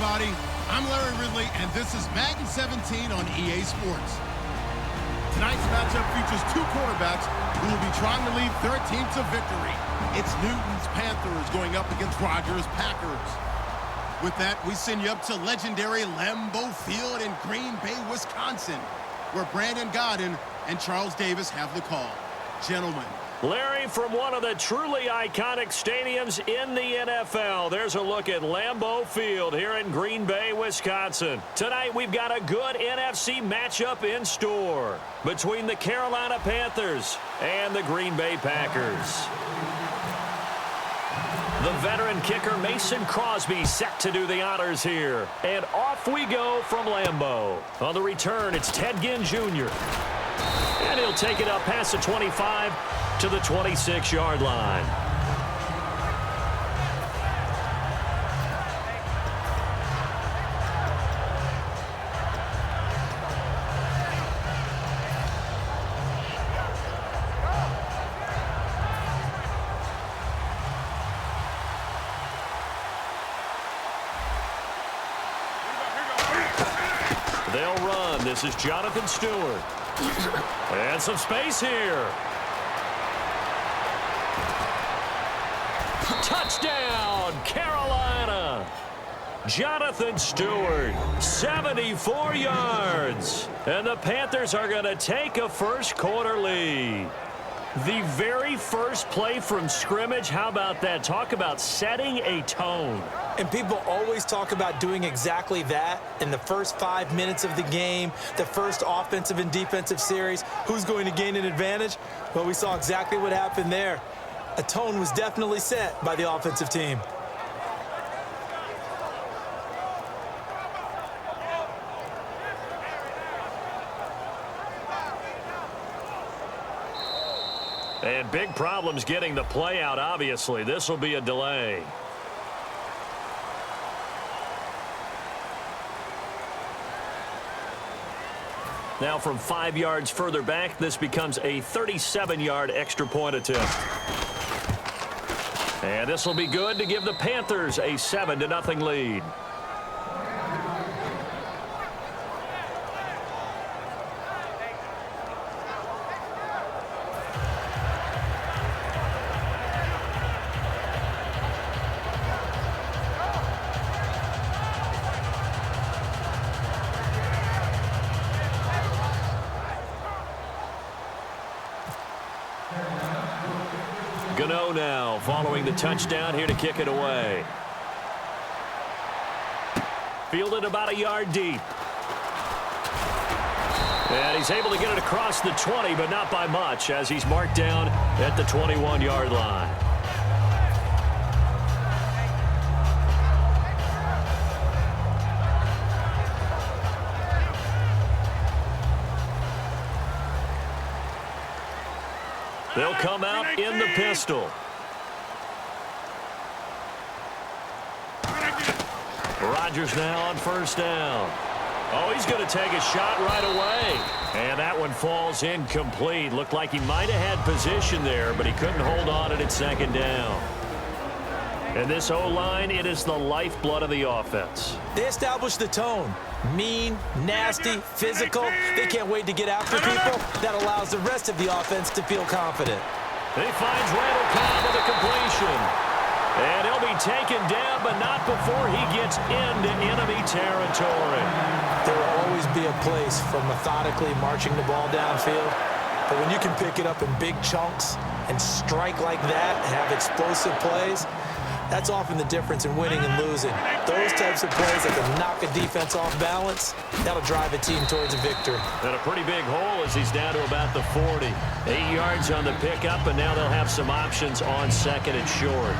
everybody. I'm Larry Ridley, and this is Madden 17 on EA Sports. Tonight's matchup features two quarterbacks who will be trying to lead their team to victory. It's Newton's Panthers going up against Rogers' Packers. With that, we send you up to legendary Lambeau Field in Green Bay, Wisconsin, where Brandon Gaudin and Charles Davis have the call. Gentlemen. Larry, from one of the truly iconic stadiums in the NFL, there's a look at Lambeau Field here in Green Bay, Wisconsin. Tonight, we've got a good NFC matchup in store between the Carolina Panthers and the Green Bay Packers. The veteran kicker Mason Crosby set to do the honors here. And off we go from Lambeau. On the return, it's Ted Ginn Jr. And he'll take it up past the 25 to the 26-yard line. They'll run. This is Jonathan Stewart. And some space here. Touchdown, Carolina. Jonathan Stewart, 74 yards. And the Panthers are going to take a first-quarter lead. The very first play from scrimmage, how about that? Talk about setting a tone. And people always talk about doing exactly that in the first 5 minutes of the game, the first offensive and defensive series. Who's going to gain an advantage? Well, we saw exactly what happened there. A tone was definitely set by the offensive team. And big problems getting the play out, obviously. This will be a delay. Now from 5 yards further back, this becomes a 37-yard extra point attempt. And this will be good to give the Panthers a 7-0 lead. Gano now following the touchdown here to kick it away. Fielded about a yard deep. And he's able to get it across the 20, but not by much as he's marked down at the 21-yard line. They'll come out in the pistol. Rodgers now on first down. Oh, he's going to take a shot right away. And that one falls incomplete. Looked like he might have had position there, but he couldn't hold on at second down. And this O-line, it is the lifeblood of the offense. They established the tone. Mean, nasty, physical. They can't wait to get after people. That allows the rest of the offense to feel confident. He finds Randall Cobb with a completion. And he'll be taken down, but not before he gets into enemy territory. There will always be a place for methodically marching the ball downfield. But when you can pick it up in big chunks and strike like that and have explosive plays, that's often the difference in winning and losing. Those types of plays that can knock a defense off balance, that'll drive a team towards a victory. And a pretty big hole as he's down to about the 40. 8 yards on the pickup, and now they'll have some options on second and short.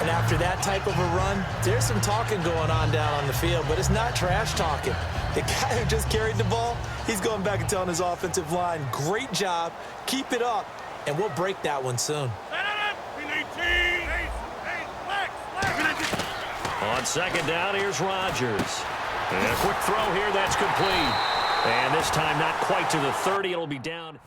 And after that type of a run, there's some talking going on down on the field, but it's not trash talking. The guy who just carried the ball, he's going back and telling his offensive line, great job, keep it up, and we'll break that one soon. On second down, here's Rodgers. And a quick throw here, that's complete. And this time not quite to the 30. It'll be down.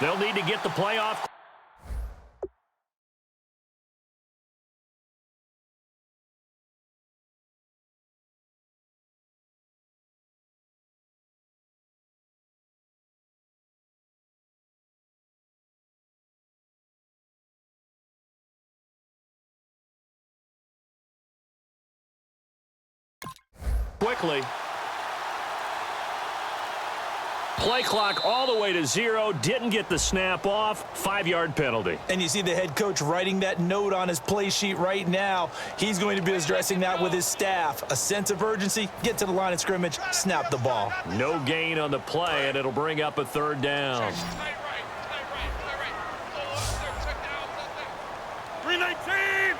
They'll need to get the playoff. Quickly. Play clock all the way to 0. Didn't get the snap off. 5-yard penalty. And you see the head coach writing that note on his play sheet right now. He's going to be addressing that with his staff. A sense of urgency, get to the line of scrimmage, snap the ball. No gain on the play, and it'll bring up a 3rd down. 319!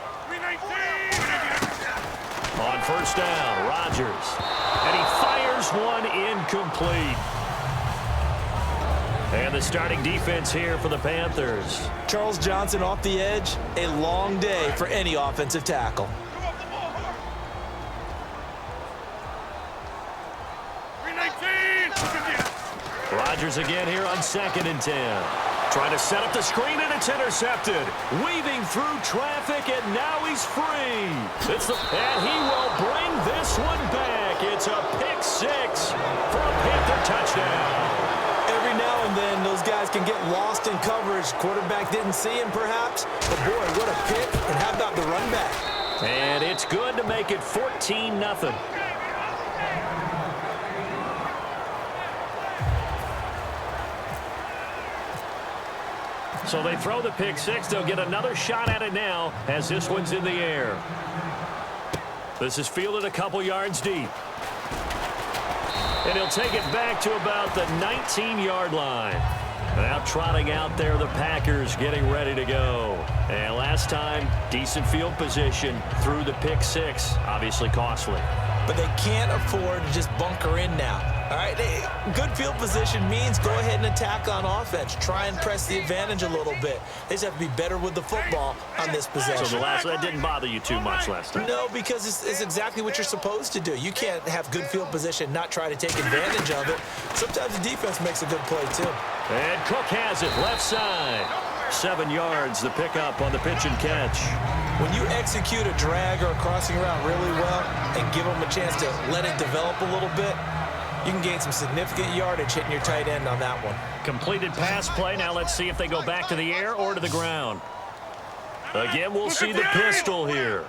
On 1st down, Rodgers. And he fires one incomplete. And the starting defense here for the Panthers. Charles Johnson off the edge. A long day for any offensive tackle. 319! Rodgers again here on 2nd and 10. Trying to set up the screen, and it's intercepted. Weaving through traffic, and now he's free. And he will bring this one back. It's a pick 6 for a Panther touchdown. Every now and then, those guys can get lost in coverage. Quarterback didn't see him, perhaps. But, boy, what a pick. And how about the run back? And it's good to make it 14-0. So they throw the pick 6. They'll get another shot at it now as this one's in the air. This is fielded a couple yards deep. And he'll take it back to about the 19-yard line. Now trotting out there, the Packers getting ready to go. And last time, decent field position through the pick 6. Obviously costly. But they can't afford to just bunker in now. All right, good field position means go ahead and attack on offense. Try and press the advantage a little bit. They just have to be better with the football on this possession. So that didn't bother you too much last time? No, because it's exactly what you're supposed to do. You can't have good field position, not try to take advantage of it. Sometimes the defense makes a good play, too. And Cook has it, left side. 7 yards, the pickup on the pitch and catch. When you execute a drag or a crossing route really well and give them a chance to let it develop a little bit, you can gain some significant yardage hitting your tight end on that one. Completed pass play. Now let's see if they go back to the air or to the ground. Again, we'll see the pistol here.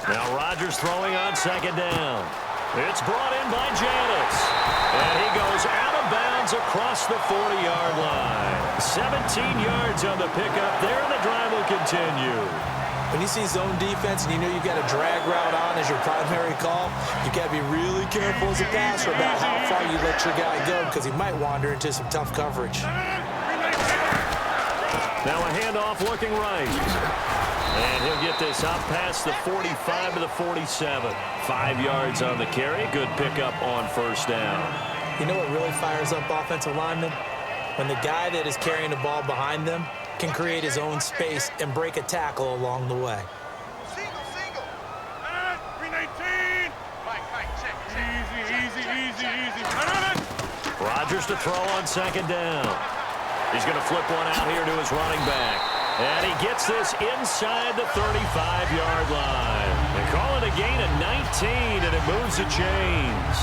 Now Rodgers throwing on 2nd down. It's brought in by Janis. And he goes out of bounds across the 40-yard line. 17 yards on the pickup there, and the drive will continue. When you see zone defense and you know you've got a drag route on as your primary call, you've got to be really careful as a passer about how far you let your guy go because he might wander into some tough coverage. Now a handoff looking right. And he'll get this up past the 45 to the 47. 5 yards on the carry. Good pickup on 1st down. You know what really fires up offensive linemen? When the guy that is carrying the ball behind them can create his own space and break a tackle along the way. Single. 319! Easy. Rodgers to throw on 2nd down. He's going to flip one out here to his running back. And he gets this inside the 35-yard line. They call it a gain of 19, and it moves the chains.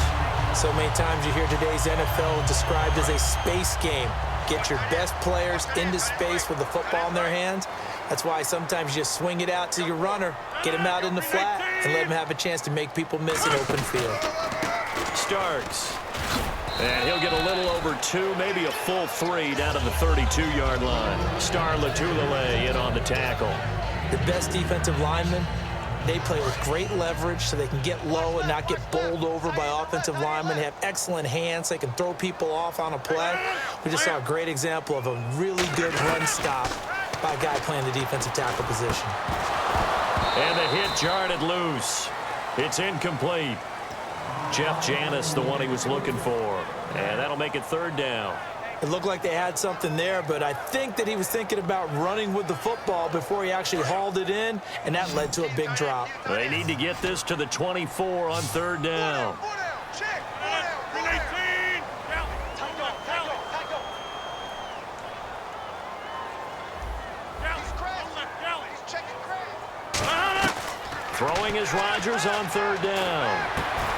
So many times you hear today's NFL described as a space game. Get your best players into space with the football in their hands. That's why sometimes you just swing it out to your runner, get him out in the flat, and let him have a chance to make people miss an open field. Starks. And he'll get a little over 2, maybe a full 3 down to the 32-yard line. Star Latulele in on the tackle. The best defensive linemen, they play with great leverage so they can get low and not get bowled over by offensive linemen. They have excellent hands. They can throw people off on a play. We just saw a great example of a really good run stop by a guy playing the defensive tackle position. And the hit jarred it loose. It's incomplete. Jeff Janis, the one he was looking for. And that'll make it 3rd down. It looked like they had something there, but I think that he was thinking about running with the football before he actually hauled it in, and that led to a big drop. They need to get this to the 24 on 3rd down. Throwing is Rodgers on third down.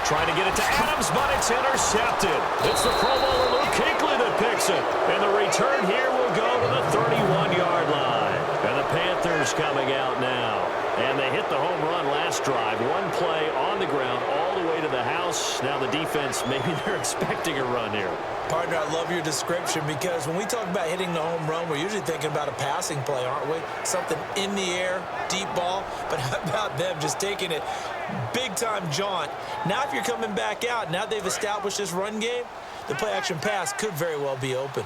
Trying to get it to Adams, but it's intercepted. It's the Pro Bowler Luke Kuechly that picks it. And the return here will go to the 31-yard line. And the Panthers coming out now. And they hit the home run last drive. One play on the ground all the way to the house. Now the defense, maybe they're expecting a run here. Partner, I love your description because when we talk about hitting the home run, we're usually thinking about a passing play, aren't we? Something in the air, deep ball. But how about them just taking it big-time jaunt? Now if you're coming back out, now they've established this run game, the play-action pass could very well be open.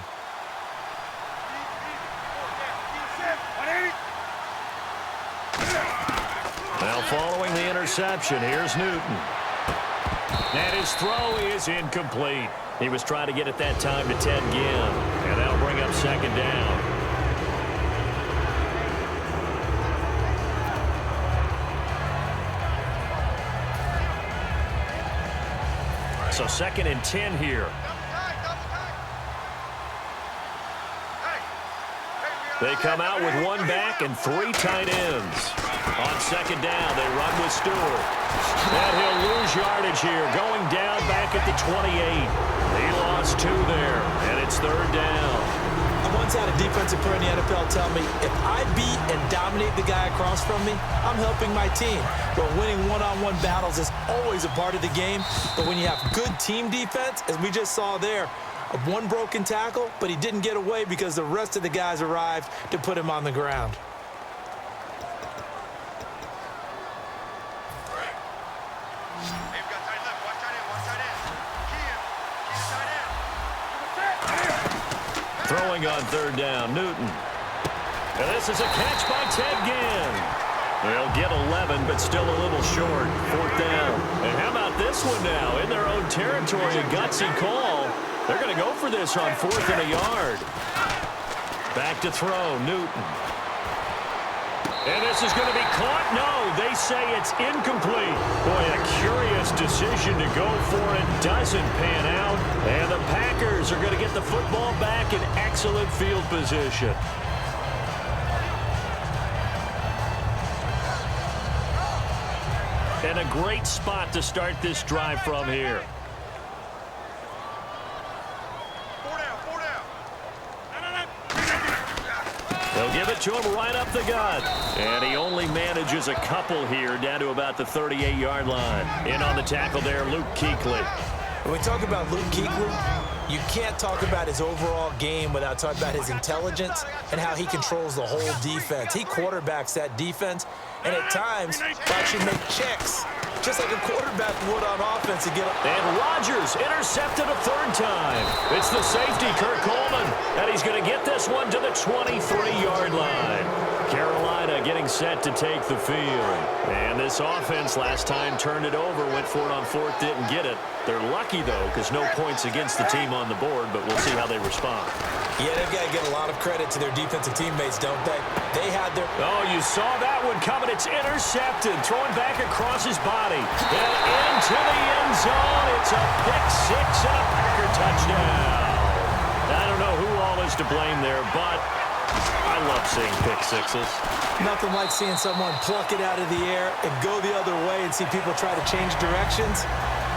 Now following the interception, here's Newton. And his throw is incomplete. He was trying to get it that time to Ted Ginn. And that'll bring up second down. So second and 10 here. They come out with one back and three tight ends. On second down, they run with Stewart. And he'll lose yardage here, going down back at the 28. He lost two there, and it's third down. I once had a defensive player in the NFL tell me, if I beat and dominate the guy across from me, I'm helping my team. But winning one-on-one battles is always a part of the game. But when you have good team defense, as we just saw there, one broken tackle, but he didn't get away because the rest of the guys arrived to put him on the ground. Throwing on third down, Newton. And this is a catch by Ted Ginn. They'll get 11, but still a little short. Fourth down. And how about this one now? In their own territory, a gutsy call. They're going to go for this on fourth and a yard. Back to throw, Newton. And this is going to be caught. No, they say it's incomplete. Boy, a curious decision to go for it. Doesn't pan out. And the Packers are going to get the football back in excellent field position. And a great spot to start this drive from here. They'll give it to him right up the gut. And he only manages a couple here down to about the 38-yard line. In on the tackle there, Luke Kuechly. When we talk about Luke Kuechly, you can't talk about his overall game without talking about his intelligence and how he controls the whole defense. He quarterbacks that defense, and at times, actually make checks, just like a quarterback would on offense to get up. And Rodgers intercepted a third time. It's the safety, Kurt Coleman, and he's going to get this one to the 23-yard line. Carolina getting set to take the field. And this offense last time turned it over, went for it on fourth, didn't get it. They're lucky, though, because no points against the team on the board, but we'll see how they respond. Yeah, they've got to get a lot of credit to their defensive teammates, don't they? They had their... Oh, you saw that one coming. It's intercepted. Throwing back across his body. And into the end zone. It's a pick six and a Packer touchdown. I don't know who all is to blame there, but I love seeing pick sixes. Nothing like seeing someone pluck it out of the air and go the other way and see people try to change directions.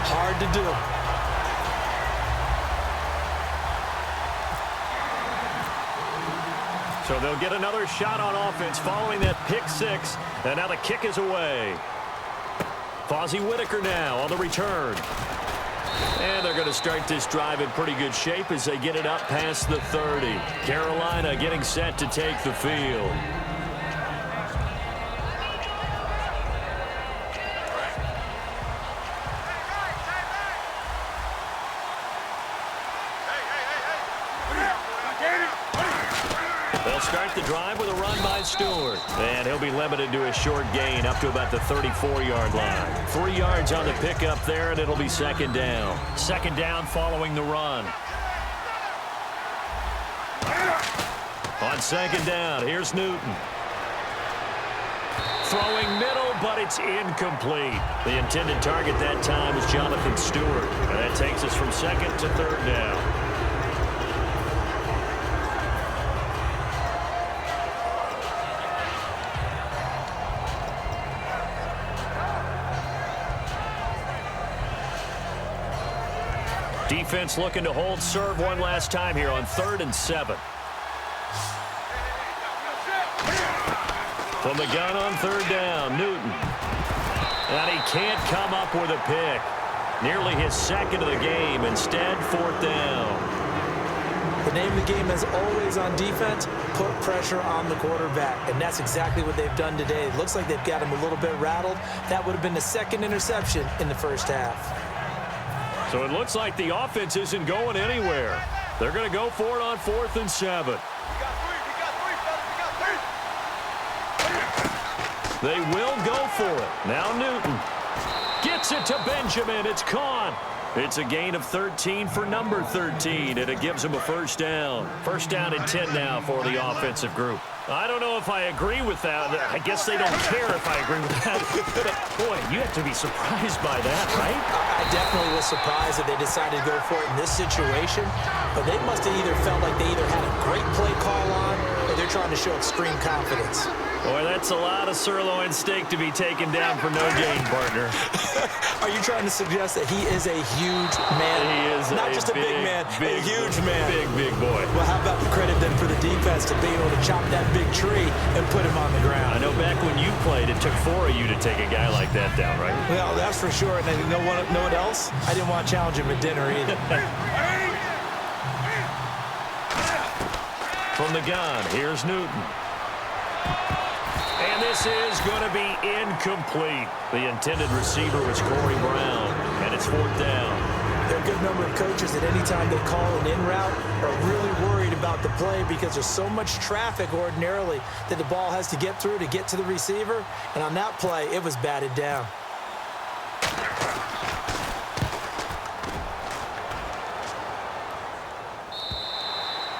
Hard to do. So they'll get another shot on offense following that pick six. And now the kick is away. Fozzie Whitaker now on the return. And they're going to start this drive in pretty good shape as they get it up past the 30. Carolina getting set to take the field. They'll start the drive with a run by Stewart. And he'll be limited to a short gain up to about the 34-yard line. 3 yards on the pickup there, and it'll be second down. Second down following the run. On second down, here's Newton. Throwing middle, but it's incomplete. The intended target that time is Jonathan Stewart. And that takes us from second to third down. Defense looking to hold serve one last time here on 3rd and 7. From the gun on 3rd down, Newton. And he can't come up with a pick. Nearly his 2nd of the game. Instead, 4th down. The name of the game is always on defense, put pressure on the quarterback. And that's exactly what they've done today. It looks like they've got him a little bit rattled. That would have been the 2nd interception in the first half. So it looks like the offense isn't going anywhere. They're going to go for it on 4th and 7. They will go for it. Now Newton gets it to Benjamin. It's caught. It's a gain of 13 for number 13, and it gives him a 1st down. 1st down and 10 now for the offensive group. I don't know if I agree with that. I guess they don't care if I agree with that. But, boy, you have to be surprised by that, right? I definitely was surprised that they decided to go for it in this situation. But they must have either felt like they either had a great play call on or they're trying to show extreme confidence. Boy, that's a lot of sirloin steak to be taken down for no gain, partner. Are you trying to suggest that he is a huge man? He is not just a big man, a huge man. Big boy. Well, how about the credit then for the defense to be able to chop that big tree and put him on the ground? I know back when you played, it took 4 of you to take a guy like that down, right? Well, that's for sure. And you know what else? I didn't want to challenge him at dinner either. From the gun, here's Newton. And this is going to be incomplete. The intended receiver was Corey Brown, and it's 4th down. There are a good number of coaches that any time they call an in route are really worried about the play because there's so much traffic ordinarily that the ball has to get through to get to the receiver. And on that play, it was batted down.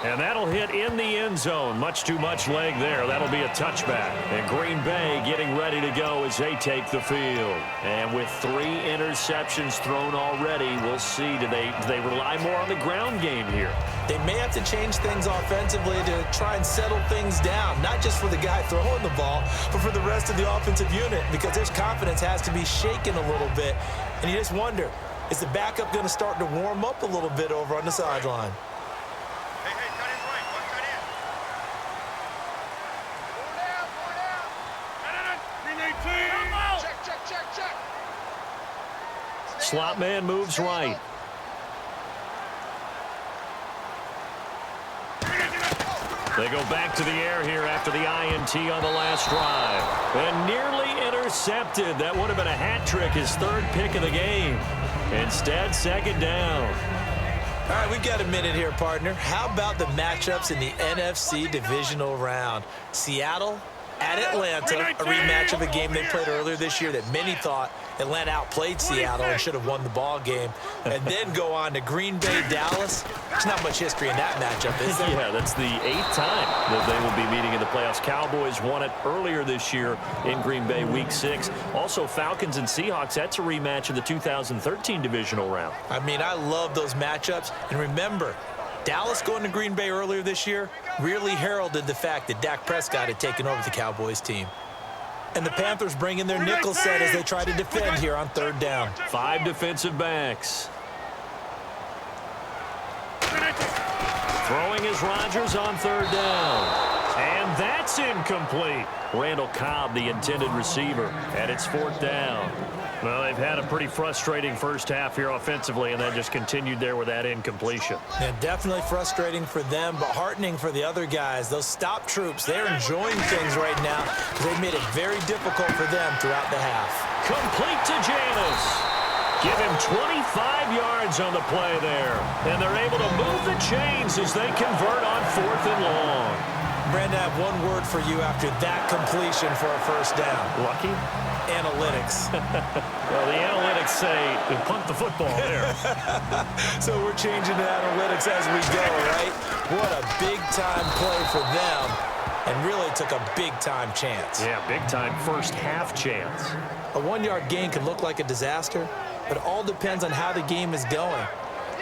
And that'll hit in the end zone. Much too much leg there. That'll be a touchback. And Green Bay getting ready to go as they take the field. And with 3 interceptions thrown already, we'll see. Do they rely more on the ground game here? They may have to change things offensively to try and settle things down, not just for the guy throwing the ball, but for the rest of the offensive unit, because their confidence has to be shaken a little bit. And you just wonder, is the backup going to start to warm up a little bit over on the sideline? Slot man moves right. They go back to the air here after the INT on the last drive. And nearly intercepted. That would have been a hat trick, his 3rd pick of the game. Instead, 2nd down. All right, we've got a minute here, partner. How about the matchups in the NFC divisional round? Seattle at Atlanta, a rematch of a game they played earlier this year that many thought Atlanta outplayed Seattle and should have won the ball game. And then go on to Green Bay, Dallas. There's not much history in that matchup, is there? Yeah, that's the 8th time that they will be meeting in the playoffs. Cowboys won it earlier this year in Green Bay, Week 6. Also, Falcons and Seahawks, that's a rematch of the 2013 divisional round. I mean, I love those matchups. And remember, Dallas going to Green Bay earlier this year really heralded the fact that Dak Prescott had taken over the Cowboys team. And the Panthers bring in their nickel set as they try to defend here on 3rd down. 5 defensive backs. Throwing is Rodgers on 3rd down. And that's incomplete. Randall Cobb, the intended receiver, and it's 4th down. Well, they've had a pretty frustrating first half here offensively, and then just continued there with that incompletion. Yeah, definitely frustrating for them, but heartening for the other guys. Those stop troops, they're enjoying things right now because they've made it very difficult for them throughout the half. Complete to Janis. Give him 25 yards on the play there. And they're able to move the chains as they convert on 4th and long. Brandon, I have one word for you after that completion for a 1st down. Lucky? Analytics. Well, the analytics say punt the football there. So we're changing to analytics as we go, right? What a big-time play for them, and really took a big-time chance. Yeah, big-time first half chance. A 1-yard gain can look like a disaster, but it all depends on how the game is going.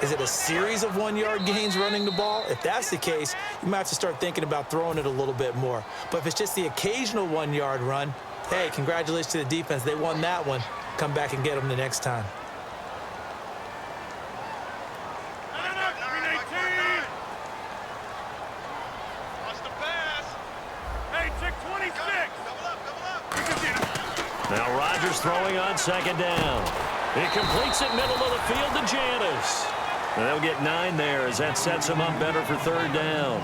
Is it a series of 1-yard gains running the ball? If that's the case, you might have to start thinking about throwing it a little bit more. But if it's just the occasional 1-yard run, hey, congratulations to the defense. They won that one. Come back and get them the next time. Now Rodgers throwing on second down. He completes it middle of the field to Janis. And they'll get 9 there as that sets him up better for third down.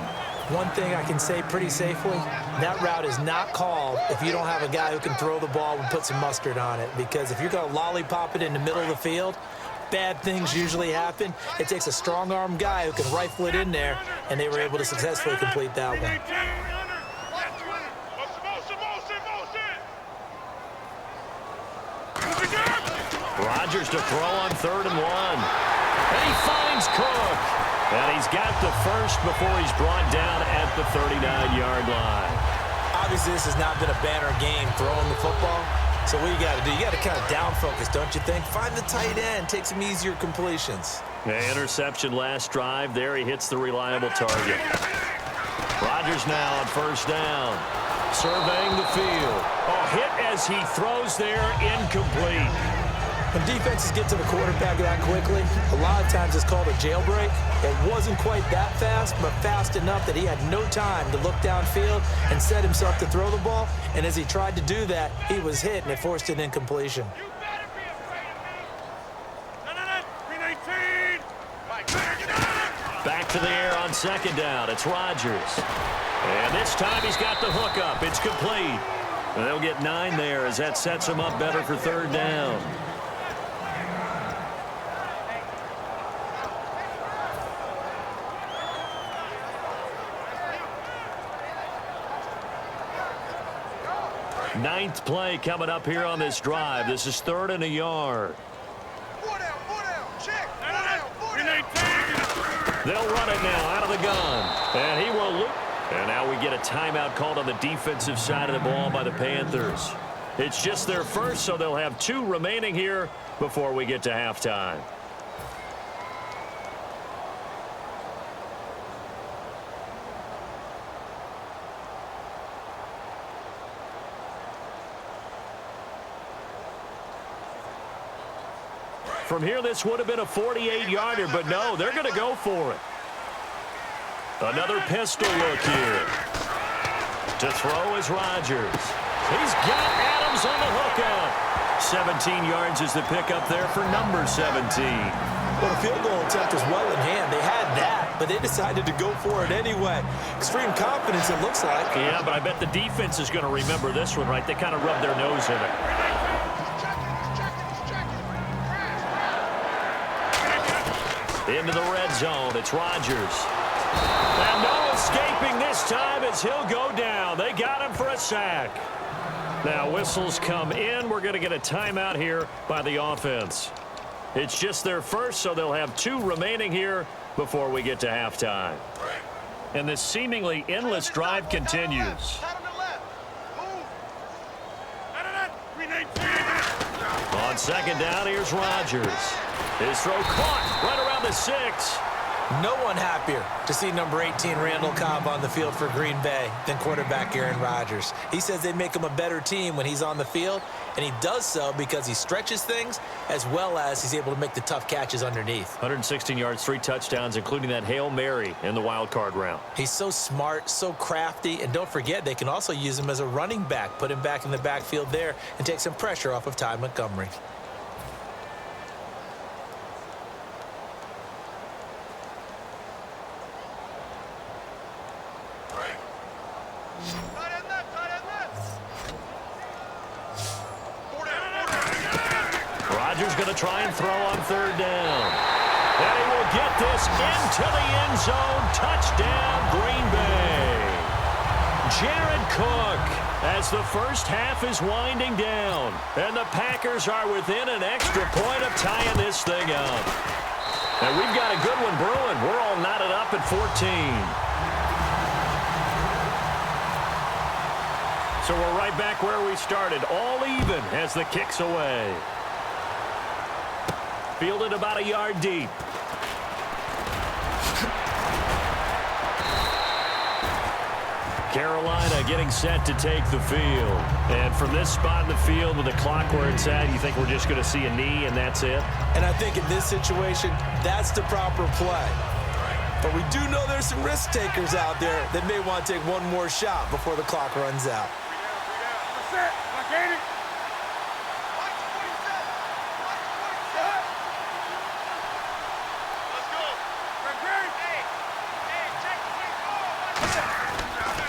One thing I can say pretty safely, that route is not called if you don't have a guy who can throw the ball and put some mustard on it. Because if you're going to lollipop it in the middle of the field, bad things usually happen. It takes a strong-arm guy who can rifle it in there, and they were able to successfully complete that one. Rodgers to throw on 3rd and 1. And he finds Cook. And he's got the first before he's brought down at the 39-yard line. Obviously, this has not been a banner game throwing the football. So what you got to do, you got to kind of down focus, don't you think? Find the tight end, take some easier completions. Interception last drive. There he hits the reliable target. Rodgers now on 1st down. Surveying the field. Oh, hit as he throws there, incomplete. When defenses get to the quarterback that quickly, a lot of times it's called a jailbreak. It wasn't quite that fast, but fast enough that he had no time to look downfield and set himself to throw the ball. And as he tried to do that, he was hit, and it forced an incompletion. Back to the air on 2nd down. It's Rodgers. And this time he's got the hook up. It's complete. And they'll get 9 there as that sets him up better for 3rd down. Ninth play coming up here on this drive. This is 3rd and a yard. They'll run it now out of the gun. And he will look. And now we get a timeout called on the defensive side of the ball by the Panthers. It's just their first, so they'll have 2 remaining here before we get to halftime. From here, this would have been a 48-yarder, but no, they're going to go for it. Another pistol look here. To throw is Rodgers. He's got Adams on the hookup. 17 yards is the pickup there for number 17. Well, the field goal attempt was well in hand. They had that, but they decided to go for it anyway. Extreme confidence, it looks like. Yeah, but I bet the defense is going to remember this one, right? They kind of rubbed their nose in it. Into the red zone. It's Rodgers. And no escaping this time as he'll go down. They got him for a sack. Now whistles come in. We're going to get a timeout here by the offense. It's just their first, so they'll have 2 remaining here before we get to halftime. And this seemingly endless drive continues. On 2nd down, here's Rodgers. His throw caught right around the 6. No one happier to see number 18 Randall Cobb on the field for Green Bay than quarterback Aaron Rodgers. He says they make him a better team when he's on the field, and he does so because he stretches things as well as he's able to make the tough catches underneath. 116 yards, 3 touchdowns, including that Hail Mary in the wild card round. He's so smart, so crafty, and don't forget they can also use him as a running back, put him back in the backfield there, and take some pressure off of Ty Montgomery. Rodgers going to try and throw on 3rd down. And he will get this into the end zone. Touchdown, Green Bay. Jared Cook as the first half is winding down. And the Packers are within an extra point of tying this thing up. And we've got a good one brewing. We're all knotted up at 14. So we're right back where we started, all even as the kick's away. Fielded about a yard deep. Carolina getting set to take the field. And from this spot in the field with the clock where it's at, you think we're just going to see a knee and that's it? And I think in this situation, that's the proper play. But we do know there's some risk takers out there that may want to take one more shot before the clock runs out.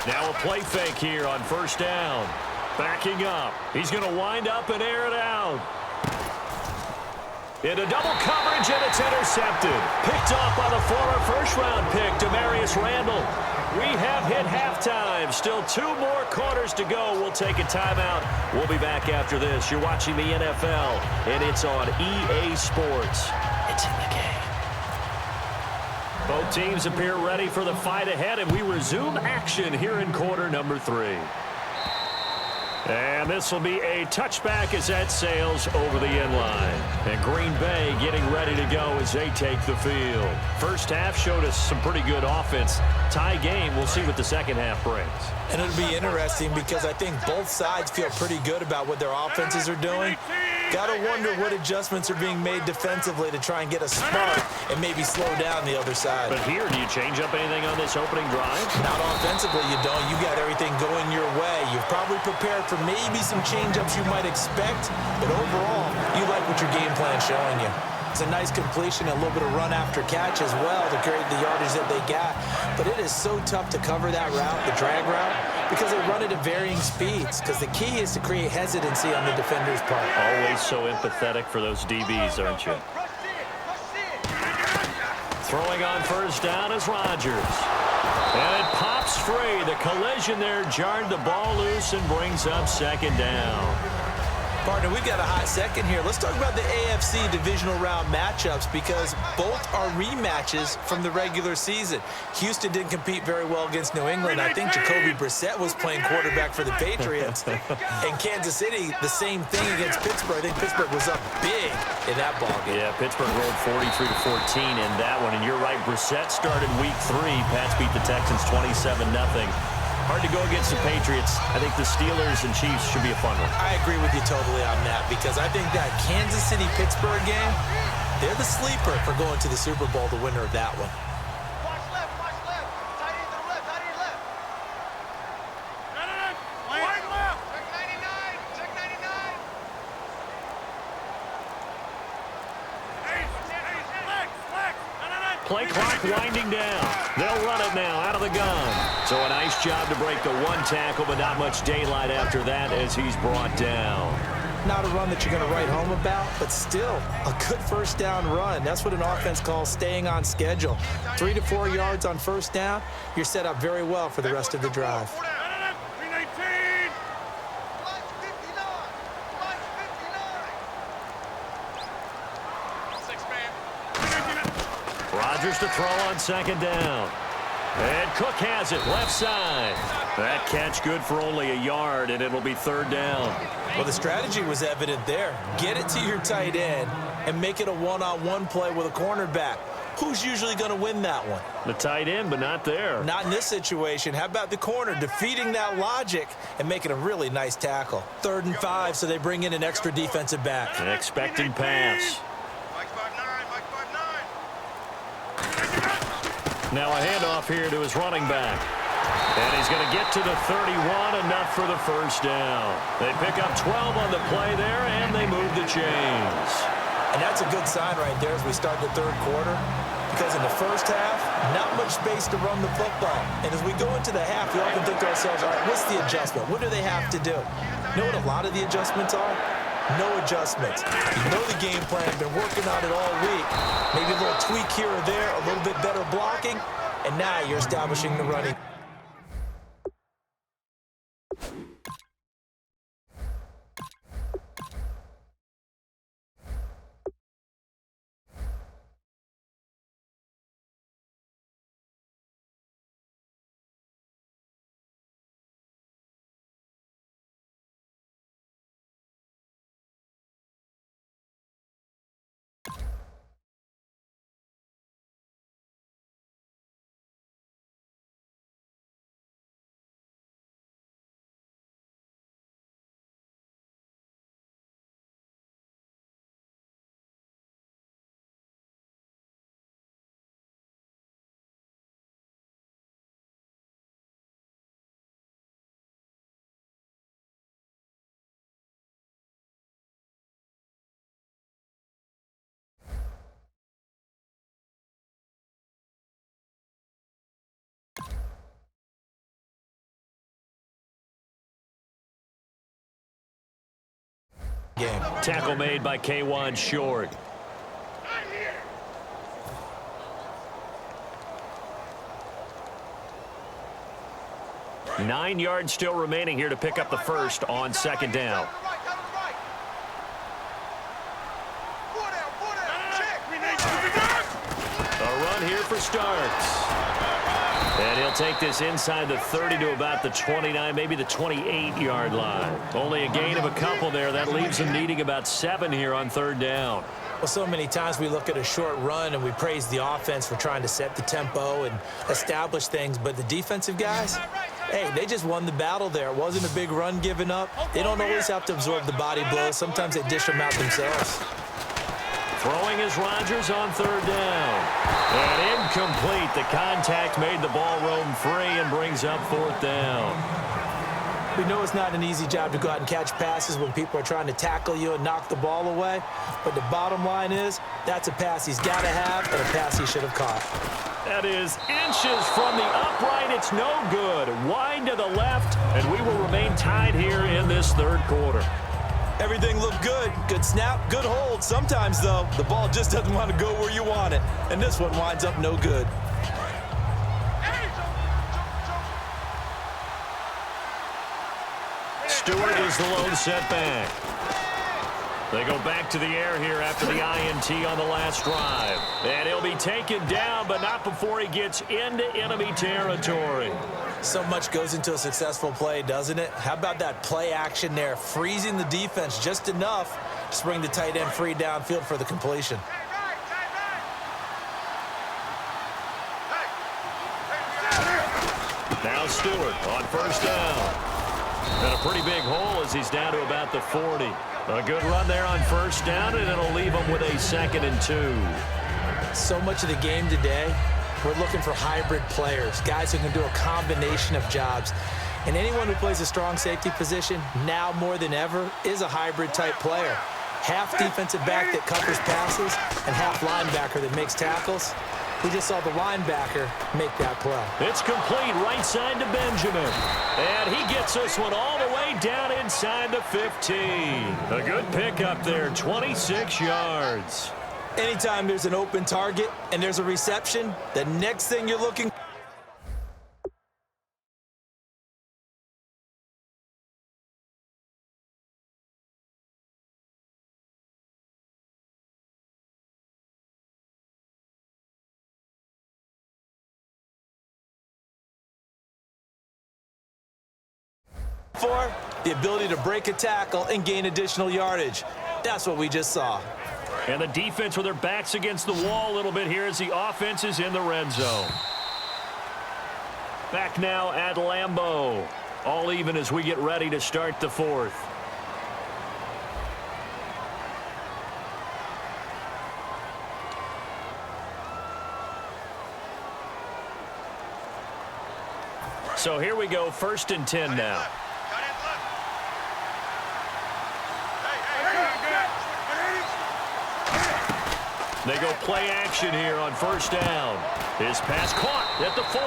Now a play fake here on first down. Backing up. He's going to wind up and air it out. Into double coverage, and it's intercepted. Picked off by the former first-round pick, Demarius Randall. We have hit halftime. Still 2 more quarters to go. We'll take a timeout. We'll be back after this. You're watching the NFL, and it's on EA Sports. It's in the game. Both teams appear ready for the fight ahead, and we resume action here in quarter number 3. And this will be a touchback as that sails over the end line. And Green Bay getting ready to go as they take the field. First half showed us some pretty good offense. Tie game, we'll see what the second half brings. And it'll be interesting because I think both sides feel pretty good about what their offenses are doing. Got to wonder what adjustments are being made defensively to try and get a spark and maybe slow down the other side. But here, do you change up anything on this opening drive? Not offensively, you don't. You got everything going your way. You've probably prepared for maybe some change-ups you might expect, but overall, you like what your game plan's showing you. It's a nice completion, a little bit of run after catch as well to create the yardage that they got. But it is so tough to cover that route, the drag route, because they run it at varying speeds. Because the key is to create hesitancy on the defender's part. Always so empathetic for those DBs, aren't you? Throwing on first down is Rodgers. And it pops free. The collision there jarred the ball loose and brings up second down. Partner, we've got a hot second here. Let's talk about the AFC divisional round matchups because both are rematches from the regular season. Houston didn't compete very well against New England. I think Jacoby Brissett was playing quarterback for the Patriots. And Kansas City, the same thing against Pittsburgh. I think Pittsburgh was up big in that ballgame. Yeah, Pittsburgh rolled 43-14 in that one. And you're right, Brissett started week 3. Pats beat the Texans 27-0. Hard to go against the Patriots. I think the Steelers and Chiefs should be a fun one. I agree with you totally on that because I think that Kansas City-Pittsburgh game, they're the sleeper for going to the Super Bowl, the winner of that one. Watch left, watch left. Tight end to the left, tight end left. Wide left. Check 99, check 99. Play clock winding down. They'll run it now out of the gun. So a nice job to break the 1 tackle, but not much daylight after that as he's brought down. Not a run that you're going to write home about, but still a good first down run. That's what an offense calls staying on schedule. 3 to 4 yards on first down, you're set up very well for the rest of the drive. 319. Rodgers to throw on second down. And Cook has it left side. That catch good for only a yard, and it'll be third down. Well, the strategy was evident there. Get it to your tight end and make it a one-on-one play with a cornerback. Who's usually going to win that one? The tight end, but not there. Not in this situation. How about the corner defeating that logic and making a really nice tackle? 3rd and 5, so they bring in an extra defensive back. An expecting pass. Mike 5'9", Mike 5'9". Now a handoff here to his running back. And he's going to get to the 31, enough for the first down. They pick up 12 on the play there, and they move the chains. And that's a good sign right there as we start the 3rd quarter. Because in the first half, not much space to run the football. And as we go into the half, we often think to ourselves, all right, what's the adjustment? What do they have to do? You know what a lot of the adjustments are? No adjustments. You know the game plan, been working on it all week. Maybe a little tweak here or there, a little bit better blocking, and now you're establishing the running. game. Tackle made by K1 Short. Nine yards still remaining here to pick up the first on second down. A run here for Starks. And he'll take this inside the 30 to about the 29, maybe the 28-yard line. Only a gain of a couple there. That leaves them needing about 7 here on third down. Well, so many times we look at a short run and we praise the offense for trying to set the tempo and establish things, but the defensive guys, hey, they just won the battle there. It wasn't a big run given up. They don't always have to absorb the body blows. Sometimes they dish them out themselves. Throwing is Rodgers on third down. And incomplete. The contact made the ball roam free and brings up fourth down. We know it's not an easy job to go out and catch passes when people are trying to tackle you and knock the ball away. But the bottom line is, that's a pass he's got to have and a pass he should have caught. That is inches from the upright. It's no good. Wide to the left, and we will remain tied here in this third quarter. Everything looked good. Good snap, good hold. Sometimes, though, the ball just doesn't want to go where you want it. And this one winds up no good. Stewart is the lone setback. They go back to the air here after the INT on the last drive. And he'll be taken down, but not before he gets into enemy territory. So much goes into a successful play, doesn't it? How about that play action there? Freezing the defense just enough to bring the tight end free downfield for the completion. Now Stewart on first down. And a pretty big hole as he's down to about the 40. A good run there on first down, and it'll leave him with a 2nd and 2. So much of the game today, we're looking for hybrid players, guys who can do a combination of jobs. And anyone who plays a strong safety position, now more than ever, is a hybrid type player. Half defensive back that covers passes and half linebacker that makes tackles. We just saw the linebacker make that play. It's complete right side to Benjamin. And he gets this one all the way down inside the 15. A good pickup there, 26 yards. Anytime there's an open target and there's a reception, the next thing you're looking for, the ability to break a tackle and gain additional yardage. That's what we just saw. And the defense with their backs against the wall a little bit here as the offense is in the red zone. Back now at Lambeau. All even as we get ready to start the fourth. So here we go, 1st and 10 now. They go play action here on first down. His pass caught at the 4.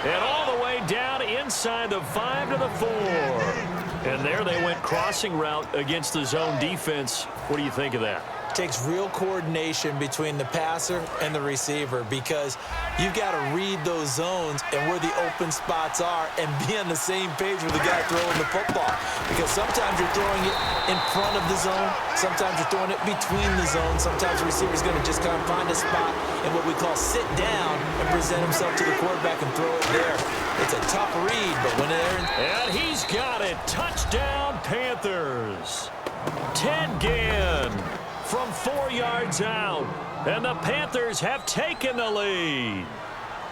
And all the way down inside the 5 to the 4. And there they went crossing route against the zone defense. What do you think of that? Takes real coordination between the passer and the receiver because you've got to read those zones and where the open spots are and be on the same page with the guy throwing the football. Because sometimes you're throwing it in front of the zone, sometimes you're throwing it between the zones, sometimes the receiver's going to just kind of find a spot and what we call sit down and present himself to the quarterback and throw it there. It's a tough read, but when they're in... And he's got it. Touchdown, Panthers. Ted Ginn from 4 yards out. And the Panthers have taken the lead.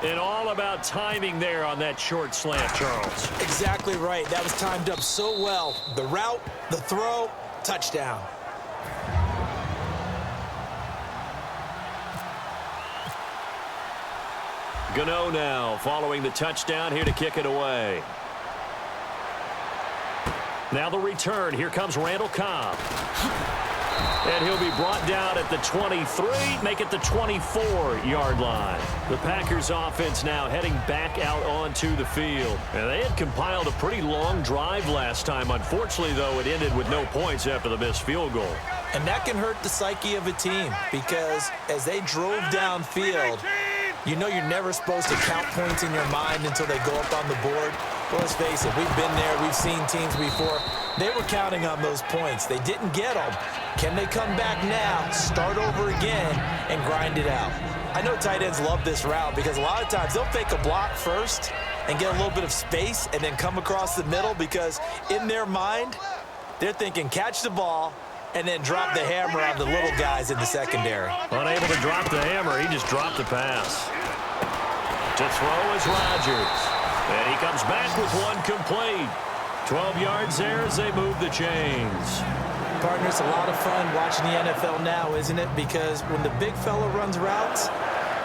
And all about timing there on that short slant, Charles. Exactly right. That was timed up so well. The route, the throw, touchdown. Gano now following the touchdown here to kick it away. Now the return. Here comes Randall Cobb. And he'll be brought down at the 23, make it the 24-yard line. The Packers offense now heading back out onto the field. And they had compiled a pretty long drive last time. Unfortunately, though, it ended with no points after the missed field goal. And that can hurt the psyche of a team because as they drove downfield, you know you're never supposed to count points in your mind until they go up on the board. Well, let's face it, we've been there. We've seen teams before. They were counting on those points. They didn't get them. Can they come back now, start over again, and grind it out? I know tight ends love this route because a lot of times they'll fake a block first and get a little bit of space and then come across the middle because in their mind, they're thinking catch the ball and then drop the hammer on the little guys in the secondary. Unable to drop the hammer, he just dropped the pass. To throw is Rodgers. And he comes back with one complete. 12 yards there as they move the chains. Partner, it's a lot of fun watching the NFL now, isn't it? Because when the big fella runs routes,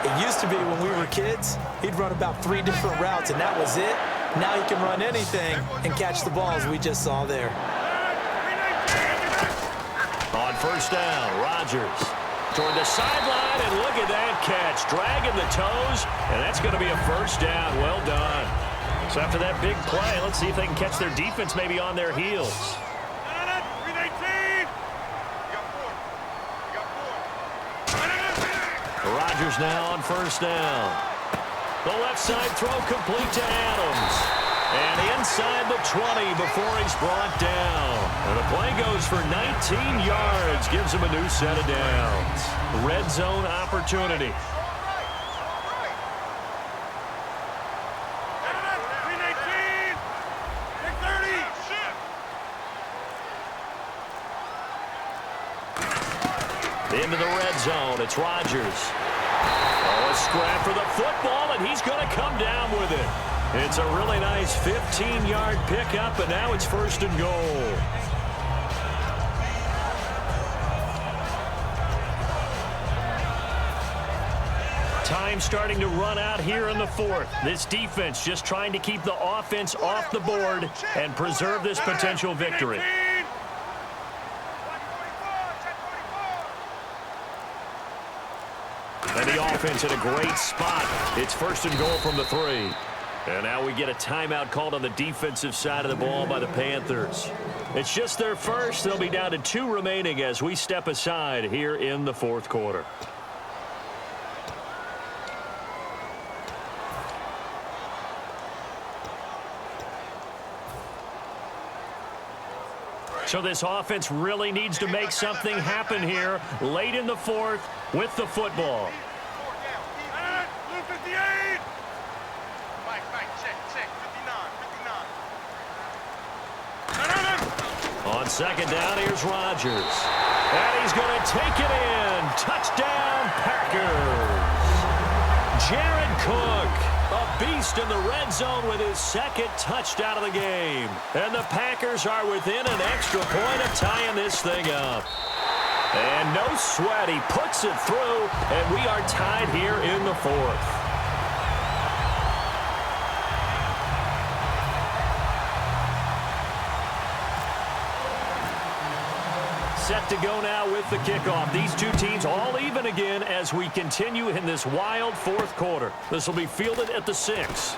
it used to be when we were kids, he'd run about 3 different routes, and that was it. Now he can run anything and catch the ball, as we just saw there. On first down, Rodgers toward the sideline, and look at that catch. Dragging the toes, and that's going to be a first down. Well done. So after that big play, let's see if they can catch their defense maybe on their heels. Rodgers now on first down. The left side throw complete to Adams. And inside the 20 before he's brought down. And the play goes for 19 yards. Gives him a new set of downs. Red zone opportunity. Into the red zone. It's Rodgers. Oh, a scrap for the football, and he's going to come down with it. It's a really nice 15-yard pickup, and now it's first and goal. Time starting to run out here in the fourth. This defense just trying to keep the offense off the board and preserve this potential victory. And the offense in a great spot. It's first and goal from the 3. And now we get a timeout called on the defensive side of the ball by the Panthers. It's just their first. They'll be down to 2 remaining as we step aside here in the fourth quarter. So this offense really needs to make something happen here late in the fourth with the football. On second down, here's Rodgers. And he's going to take it in. Touchdown, Packers. Jared Cook, a beast in the red zone with his second touchdown of the game. And the Packers are within an extra point of tying this thing up. And no sweat, he puts it through, and we are tied here in the fourth. Set to go now with the kickoff. These two teams all even again as we continue in this wild fourth quarter. This will be fielded at the 6.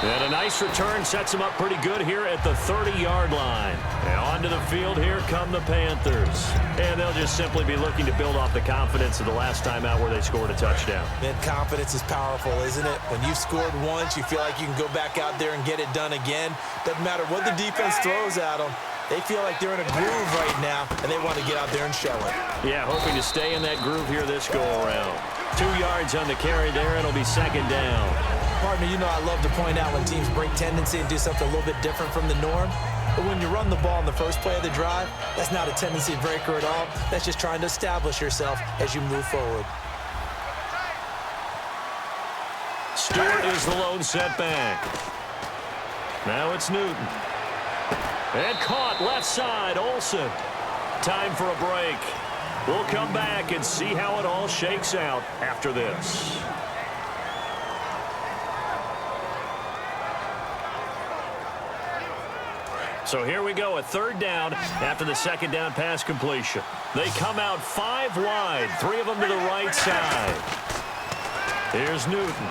And a nice return sets them up pretty good here at the 30-yard line. And onto the field here come the Panthers. And they'll just simply be looking to build off the confidence of the last time out where they scored a touchdown. Man, confidence is powerful, isn't it? When you've scored once, you feel like you can go back out there and get it done again. Doesn't matter what the defense throws at them. They feel like they're in a groove right now, and they want to get out there and show it. Yeah, hoping to stay in that groove here this go-around. 2 yards on the carry there, and it'll be second down. Partner, you know I love to point out when teams break tendency and do something a little bit different from the norm. But when you run the ball in the first play of the drive, that's not a tendency breaker at all. That's just trying to establish yourself as you move forward. Stewart is the lone setback. Now it's Newton. And caught left side, Olsen. Time for a break. We'll come back and see how it all shakes out after this. So here we go, a third down after the second down pass completion. They come out 5 wide, 3 of them to the right side. Here's Newton.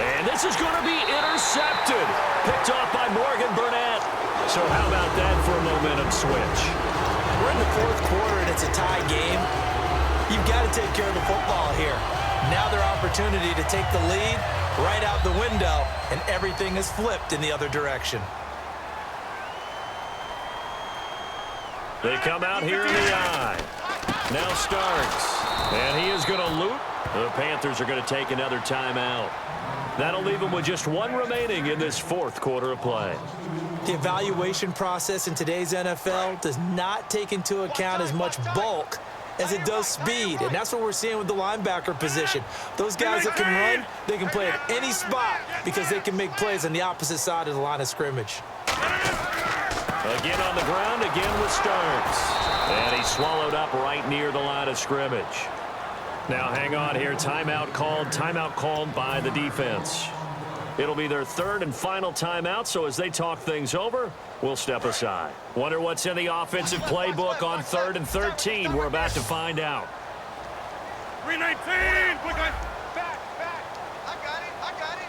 And this is going to be intercepted. Picked off by Morgan Burnett. So how about that for a momentum switch? We're in the fourth quarter, and it's a tie game. You've got to take care of the football here. Now their opportunity to take the lead right out the window, and everything is flipped in the other direction. They come out here in the eye. Now Starks. And he is going to loot. The Panthers are going to take another timeout. That'll leave them with just 1 remaining in this fourth quarter of play. The evaluation process in today's NFL does not take into account as much bulk as it does speed, and that's what we're seeing with the linebacker position. Those guys that can run, they can play at any spot because they can make plays on the opposite side of the line of scrimmage. Again on the ground, again with Starks. And he's swallowed up right near the line of scrimmage. Now hang on here, timeout called by the defense. It'll be their third and final timeout, so as they talk things over, we'll step aside. Wonder what's in the offensive playbook on 3rd and 13. We're about to find out. 319, quick on. Back. I got it.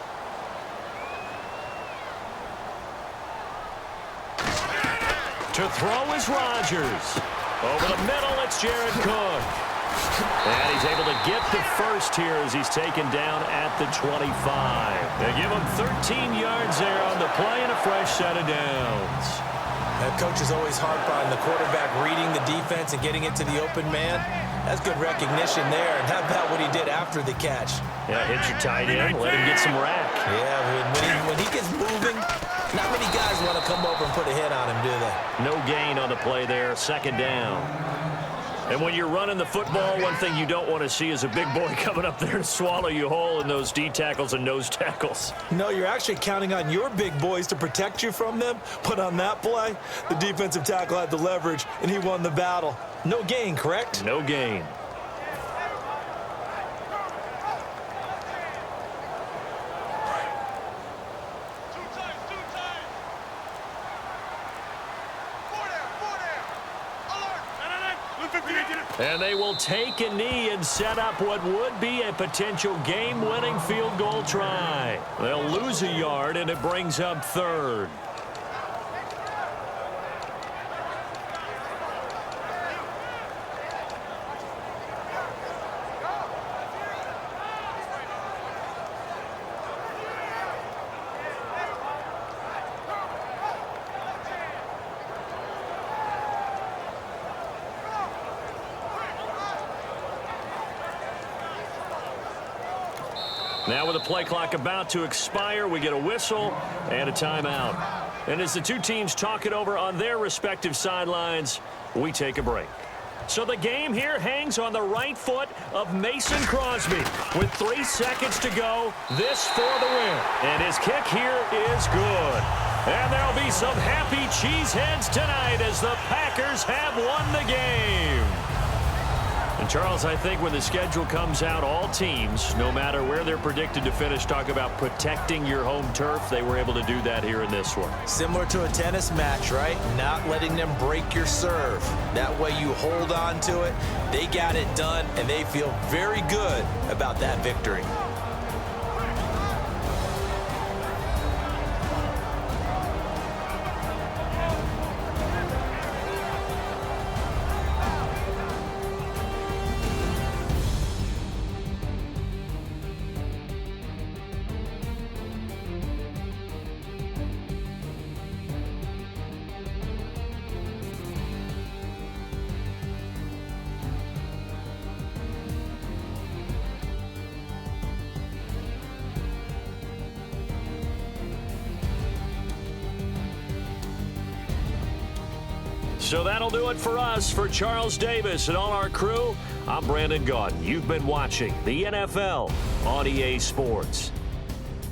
To throw is Rodgers. Over the middle, it's Jared Cook. And he's able to get the first here as he's taken down at the 25. They give him 13 yards there on the play and a fresh set of downs. That coach is always harp on the quarterback reading the defense and getting it to the open man. That's good recognition there. And how about what he did after the catch? Yeah, hit your tight end, let him get some rack. Yeah, when he gets moving, not many guys want to come over and put a hit on him, do they? No gain on the play there, second down. And when you're running the football, one thing you don't want to see is a big boy coming up there and swallow you whole in those D tackles and nose tackles. No, you're actually counting on your big boys to protect you from them. But on that play, the defensive tackle had the leverage, and he won the battle. No gain, correct? No gain. And they will take a knee and set up what would be a potential game-winning field goal try. They'll lose a yard, and it brings up 3rd. Now with the play clock about to expire, we get a whistle and a timeout. And as the two teams talk it over on their respective sidelines, we take a break. So the game here hangs on the right foot of Mason Crosby. With 3 seconds to go, this for the win. And his kick here is good. And there'll be some happy cheeseheads tonight as the Packers have won the game. And Charles, I think when the schedule comes out, all teams, no matter where they're predicted to finish, talk about protecting your home turf. They were able to do that here in this one. Similar to a tennis match, right? Not letting them break your serve. That way you hold on to it. They got it done, and they feel very good about that victory. So that'll do it for us. For Charles Davis and all our crew, I'm Brandon Gaudin. You've been watching the NFL on EA Sports.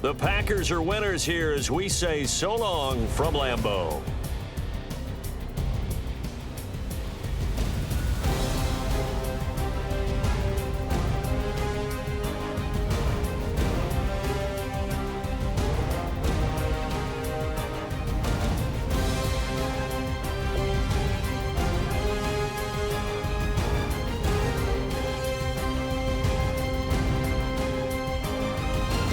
The Packers are winners here as we say so long from Lambeau.